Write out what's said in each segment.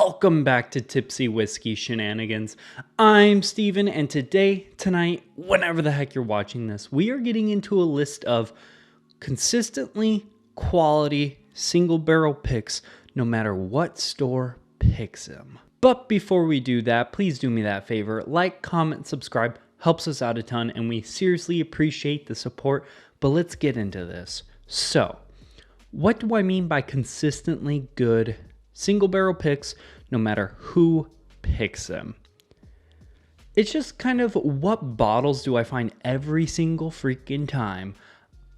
Welcome back to Tipsy Whiskey Shenanigans. I'm Steven, and tonight, whenever the heck you're watching this, we are getting into a list of consistently quality single barrel picks, no matter what store picks them. But before we do that, please do me that favor. Like, comment, subscribe. Helps us out a ton, and we seriously appreciate the support. But let's get into this. So, what do I mean by consistently good single barrel picks, no matter who picks them? It's just kind of what bottles do I find every single freaking time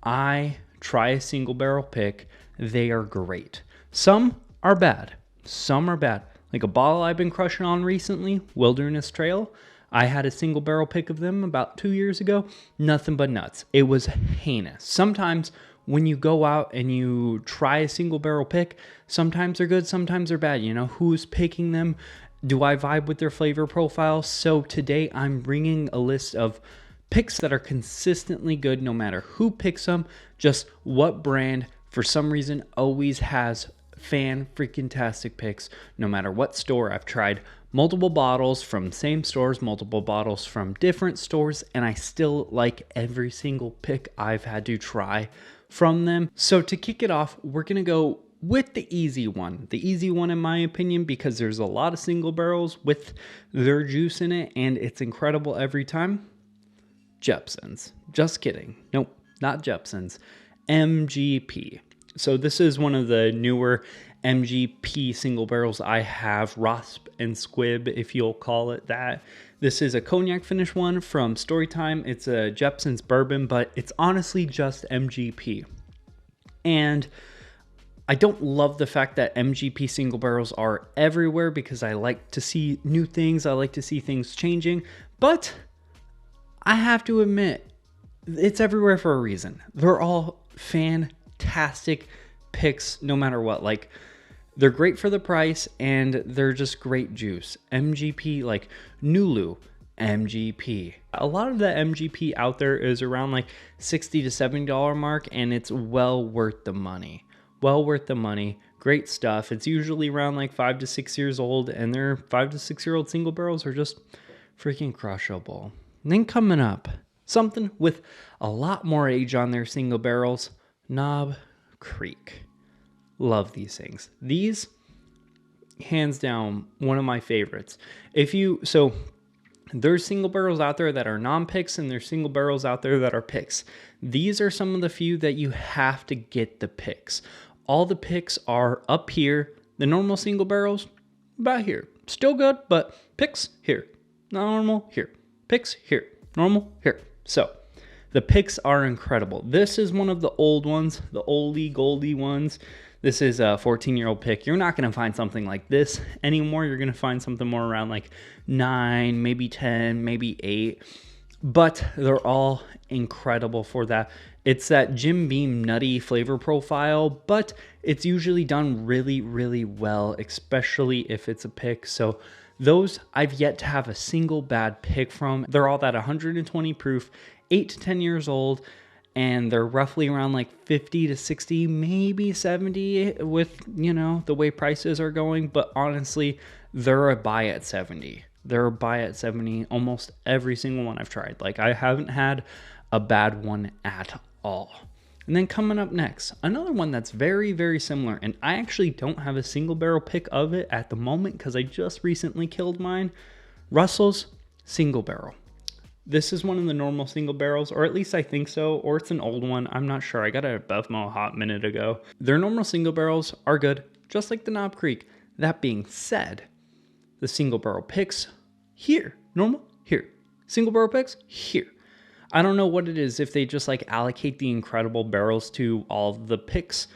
I try a single barrel pick. They are great. Some are bad. Some are bad. Like a bottle I've been crushing on recently, Wilderness Trail. I had a single barrel pick of them about 2 years ago. Nothing but nuts. It was heinous. Sometimes when you go out and you try a single barrel pick, sometimes they're good, sometimes they're bad. You know, who's picking them? Do I vibe with their flavor profile? So today I'm bringing a list of picks that are consistently good no matter who picks them. Just what brand, for some reason, always has fan-freaking-tastic picks no matter what store. I've tried multiple bottles from same stores, multiple bottles from different stores, and I still like every single pick I've had to try from them. So to kick it off, we're gonna go with the easy one. The easy one in my opinion, because there's a lot of single barrels with their juice in it, and it's incredible every time. Jepson's. Just kidding. Nope, not Jepson's. MGP. So this is one of the newer MGP single barrels I have, Rasp and Squib, if you'll call it that. This is a cognac finish one from Storytime. It's a Jepson's bourbon, but it's honestly just MGP. And I don't love the fact that MGP single barrels are everywhere because I like to see new things. I like to see things changing, but I have to admit, it's everywhere for a reason. They're all fantastic picks no matter what. Like, they're great for the price and they're just great juice. MGP, like Nulu, MGP. A lot of the MGP out there is around like $60 to $70 mark, and it's well worth the money. Well worth the money. Great stuff. It's usually around like 5 to 6 years old, and their 5 to 6 year old single barrels are just freaking crushable. And then coming up, something with a lot more age on their single barrels, Knob Creek. Love these things. These, hands down, one of my favorites. So there's single barrels out there that are non-picks, and there's single barrels out there that are picks. These are some of the few that you have to get the picks. All the picks are up here. The normal single barrels, about here. Still good, but picks here. Normal here. Picks here. Normal here. So the picks are incredible. This is one of the old ones, the oldie goldie ones. This is a 14-year-old pick. You're not going to find something like this anymore. You're going to find something more around like 9, maybe 10, maybe 8. But they're all incredible for that. It's that Jim Beam nutty flavor profile, but it's usually done really, really well, especially if it's a pick. So those I've yet to have a single bad pick from. They're all that 120 proof, 8 to 10 years old. And they're roughly around like 50 to 60, maybe 70 with, you know, the way prices are going. But honestly, they're a buy at 70. They're a buy at 70 almost every single one I've tried. Like, I haven't had a bad one at all. And then coming up next, another one that's very, very similar. And I actually don't have a single barrel pick of it at the moment because I just recently killed mine. Russell's Single Barrel. This is one of the normal single barrels, or at least I think so, or it's an old one. I'm not sure. I got it at Bevmo a hot minute ago. Their normal single barrels are good, just like the Knob Creek. That being said, the single barrel picks here. Normal, here. Single barrel picks, here. I don't know what it is, if they just like allocate the incredible barrels to all the picks,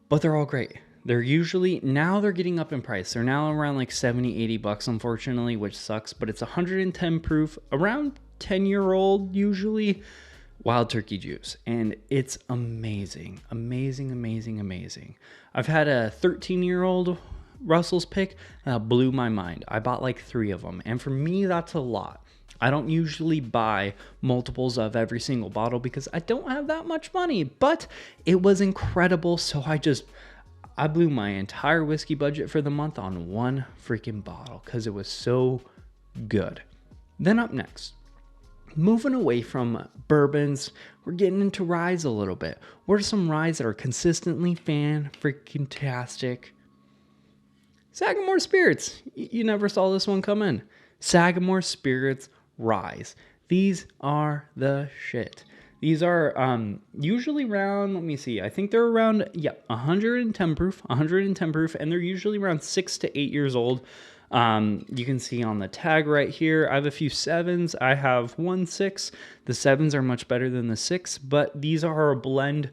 but they're all great. They're usually, now they're getting up in price. They're now around like 70, 80 bucks, unfortunately, which sucks, but it's 110 proof, around 10-year-old usually, wild turkey juice. And it's amazing, amazing, amazing, amazing. I've had a 13-year-old Russell's pick that blew my mind. I bought like 3 of them. And for me, that's a lot. I don't usually buy multiples of every single bottle because I don't have that much money, but it was incredible. So I I blew my entire whiskey budget for the month on one freaking bottle because it was so good. Then up next, moving away from bourbons, we're getting into ryes a little bit. What are some ryes that are consistently fan-freaking-tastic? Sagamore Spirits. You never saw this one come in. Sagamore Spirits ryes. These are the shit. These are usually around, let me see, I think they're around, 110 proof, and they're usually around 6 to 8 years old. You can see on the tag right here, I have a few 7s. I have one 6. The 7s are much better than the 6, but these are a blend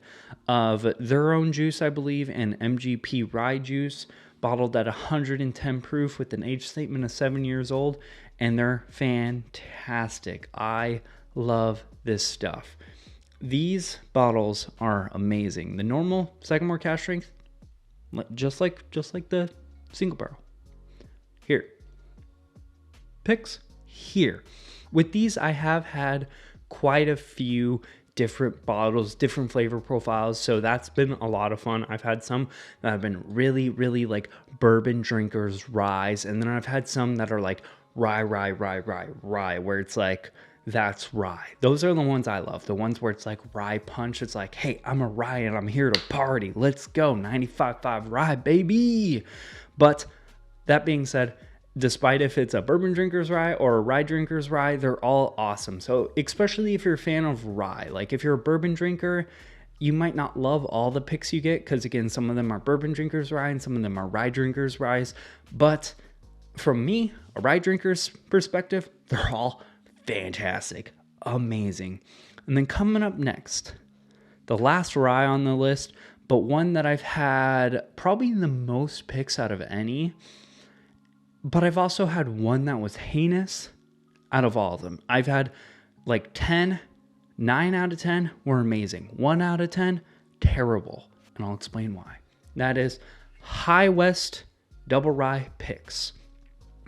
of their own juice, I believe, and MGP rye juice, bottled at 110 proof with an age statement of 7 years old, and they're fantastic. I love this stuff. These bottles are amazing. The normal Sagamore cask strength, just like the single barrel. Here. Picks here. With these, I have had quite a few different bottles, different flavor profiles, so that's been a lot of fun. I've had some that have been really, really like bourbon drinkers ryes, and then I've had some that are like rye, where it's like, that's rye. Those are the ones I love. The ones where it's like rye punch. It's like, hey, I'm a rye and I'm here to party. Let's go. 95.5 rye, baby. But that being said, despite if it's a bourbon drinker's rye or a rye drinker's rye, they're all awesome. So especially if you're a fan of rye, like if you're a bourbon drinker, you might not love all the picks you get because, again, some of them are bourbon drinkers rye and some of them are rye drinkers ryes. But from me, a rye drinker's perspective, they're all fantastic, amazing. And then coming up next, the last rye on the list, but one that I've had probably the most picks out of any, but I've also had one that was heinous out of all of them. I've had like 10, 9 out of 10 were amazing. 1 out of 10, terrible. And I'll explain why. That is High West Double Rye Picks.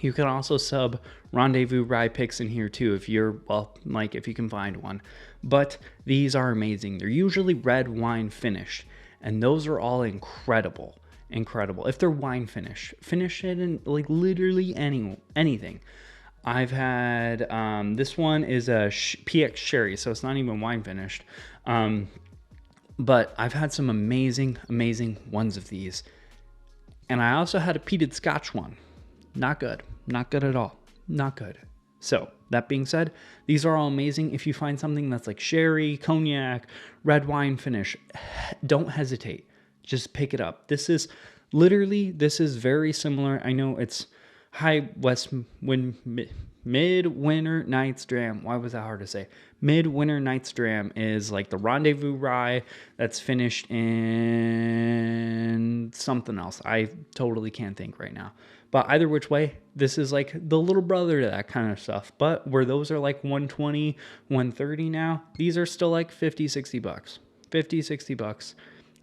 You can also sub Rendezvous Rye Picks in here too if you're, well, like if you can find one. But these are amazing. They're usually red wine finished, and those are all incredible. If they're wine finished, finish it in like literally anything. I've had, this one is a PX Sherry, so it's not even wine finished. But I've had some amazing ones of these. And I also had a peated Scotch one. Not good at all. Not good. So that being said, these are all amazing. If you find something that's like sherry, cognac, red wine finish, don't hesitate. Just pick it up. This is very similar. I know it's High West Midwinter Night's Dram. Why was that hard to say? Midwinter Night's Dram is like the Rendezvous rye that's finished in something else. I totally can't think right now. But either which way, this is like the little brother to that kind of stuff. But where those are like 120, 130 now, these are still like 50, 60 bucks. 50, 60 bucks.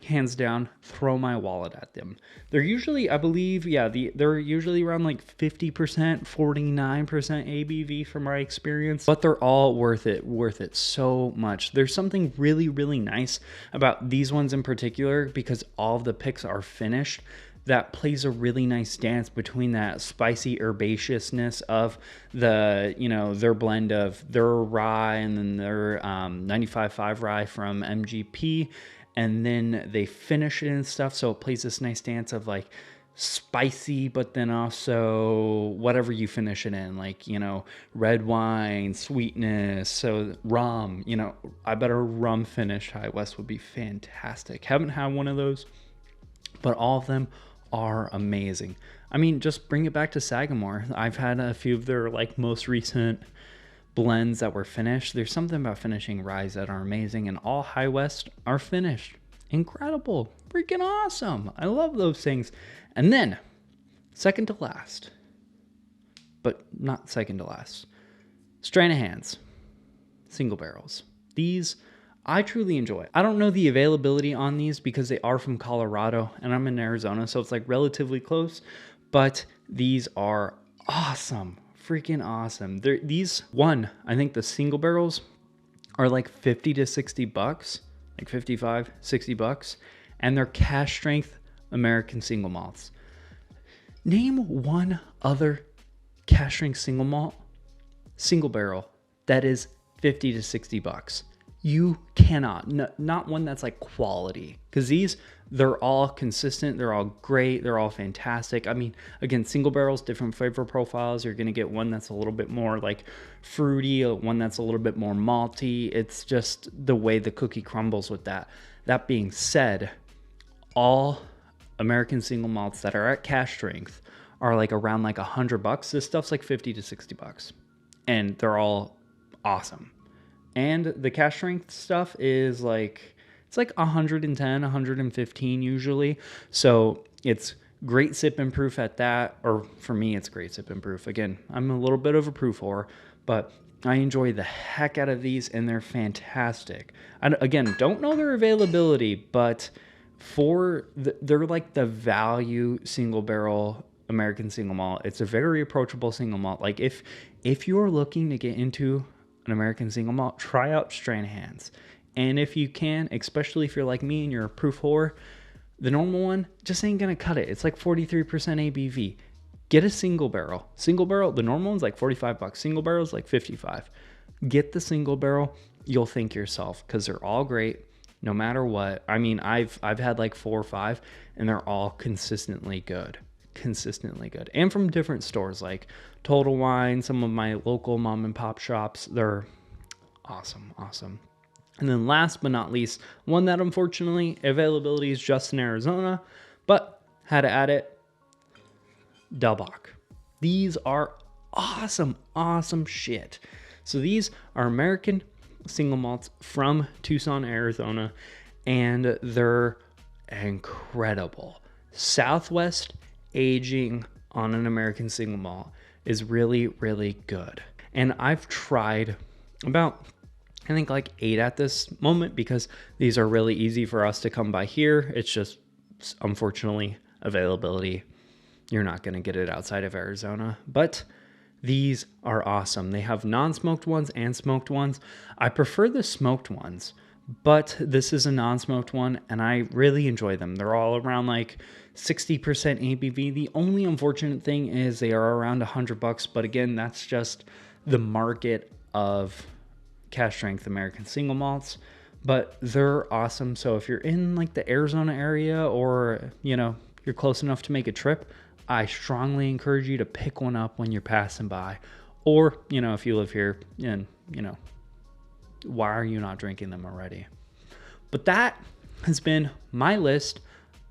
Hands down, throw my wallet at them. They're usually, I believe, they're usually around like 50%, 49% ABV from my experience, but they're all worth it so much. There's something really, really nice about these ones in particular because all of the picks are finished. That plays a really nice dance between that spicy herbaceousness of the, their blend of their rye and then their 95.5 rye from MGP. And then they finish it and stuff. So it plays this nice dance of like spicy, but then also whatever you finish it in, like, red wine, sweetness. So rum, I bet a rum finished High West would be fantastic. Haven't had one of those, but all of them are amazing. I mean, just bring it back to Sagamore. I've had a few of their like most recent blends that were finished. There's something about finishing ryes that are amazing, and all High West are finished. Incredible. Freaking awesome. I love those things. And then, second to last, but not second to last, Stranahan's single barrels. These I truly enjoy. I don't know the availability on these because they are from Colorado and I'm in Arizona, so it's like relatively close, but these are awesome. Freaking awesome. I think the single barrels are like 50 to 60 bucks, like 55, 60 bucks, and their cask strength American single malts. Name one other cask strength single malt, single barrel, that is 50 to 60 bucks. You cannot, not one that's like quality, because they're all consistent, they're all great, they're all fantastic. I mean, again, single barrels, different flavor profiles. You're gonna get one that's a little bit more like fruity, one that's a little bit more malty. It's just the way the cookie crumbles with that. That being said, all American single malts that are at cask strength are like around like $100. This stuff's like 50 to 60 bucks, and they're all awesome. And the cask strength stuff is like, it's like 110, 115 usually. So it's great sip and proof at that. Or for me, it's great sip and proof. Again, I'm a little bit of a proof whore, but I enjoy the heck out of these, and they're fantastic. I, again, don't know their availability, but they're like the value single barrel American single malt. It's a very approachable single malt. Like if you're looking to get into an American single malt, try out Stranahan's. And if you can, especially if you're like me and you're a proof whore, the normal one just ain't gonna cut it. It's like 43% ABV. Get a single barrel. Single barrel, the normal one's like 45 bucks. Single barrel's like 55. Get the single barrel. You'll thank yourself, because they're all great no matter what. I mean, I've had like 4 or 5, and they're all consistently good. And from different stores like Total Wine, some of my local mom and pop shops. They're awesome. And then last but not least, one that unfortunately availability is just in Arizona, but had to add it, Del Bach. These are awesome shit. So these are American single malts from Tucson, Arizona, and they're incredible. Southwest aging on an American single malt is really, really good. And I've tried about, I think, like 8 at this moment, because these are really easy for us to come by here. It's just, unfortunately, availability. You're not going to get it outside of Arizona, but these are awesome. They have non-smoked ones and smoked ones. I prefer the smoked ones, but this is a non-smoked one, and I really enjoy them. They're all around like 60% ABV. The only unfortunate thing is they are around $100, but again, that's just the market of cask strength American single malts. But they're awesome. So if you're in like the Arizona area, or you're close enough to make a trip, I strongly encourage you to pick one up when you're passing by. Or, if you live here, and, why are you not drinking them already? But that has been my list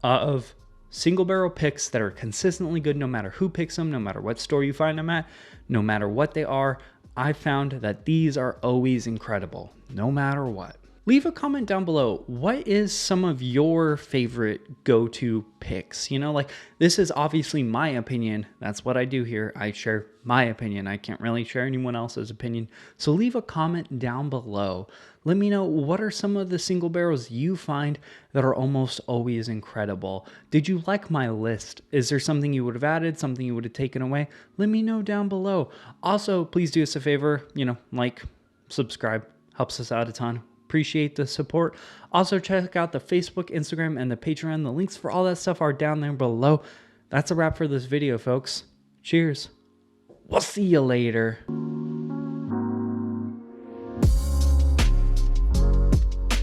of single barrel picks that are consistently good, no matter who picks them, no matter what store you find them at, no matter what they are. I found that these are always incredible, no matter what. Leave a comment down below. What is some of your favorite go-to picks? Like, this is obviously my opinion. That's what I do here. I share my opinion. I can't really share anyone else's opinion. So leave a comment down below. Let me know, what are some of the single barrels you find that are almost always incredible? Did you like my list? Is there something you would have added, something you would have taken away? Let me know down below. Also, please do us a favor, like, subscribe, helps us out a ton. Appreciate the support. Also, check out the Facebook, Instagram, and the Patreon. The links for all that stuff are down there below. That's a wrap for this video, folks. Cheers. We'll see you later.